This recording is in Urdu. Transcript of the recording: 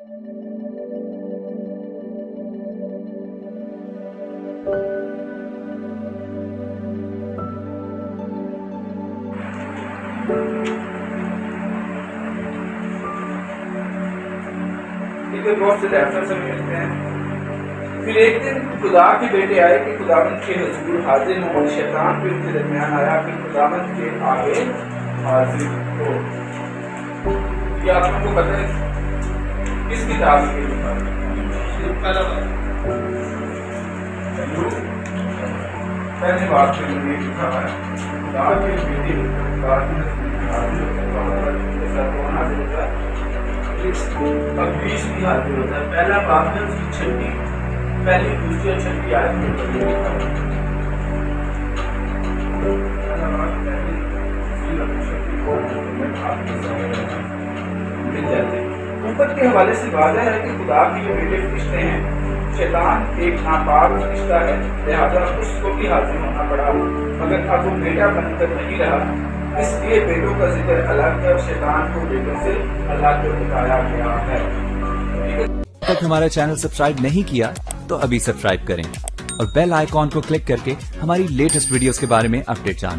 بہت سے ریفرنس ہمیں ملتے ہیں. پھر ایک دن خدا کے بیٹے آئے کہ خداوند کے حضور حاضر ہوں اور شیطان بھی ان کے درمیان آیا کہ خداوند کے آگے حاضر ہو. یہ آپ کو پتہ ہے کس کتاب کے پہلے بات میں نے لکھا ہے خدا کے بیٹے اب 20 بھی حاضر ہوتا ہے. پہلا باب ہے اس کی چھٹی پہلی دوسری اور چھٹی آیت میں مل جاتے ہیں. اوپر کے حوالے سے واضح ہے کہ خدا کے یہ بیٹے فرشتے ہیں. شیطان ایک ناپاک فرشتہ ہے لہٰذا اس کو بھی حاضر ہونا پڑا مگر اب وہ بیٹا بن کر نہیں رہا. اس لیے بیٹوں کا ذکر الگ ہے اور شیطان کو بیٹوں سے الگ بتایا گیا ہے. تک ہمارا چینل سبسکرائب نہیں کیا تو ابھی سبسکرائب کریں اور بیل آئیکن کو کلک کر کے ہماری لیٹسٹ ویڈیوز کے بارے میں اپڈیٹ جانیں.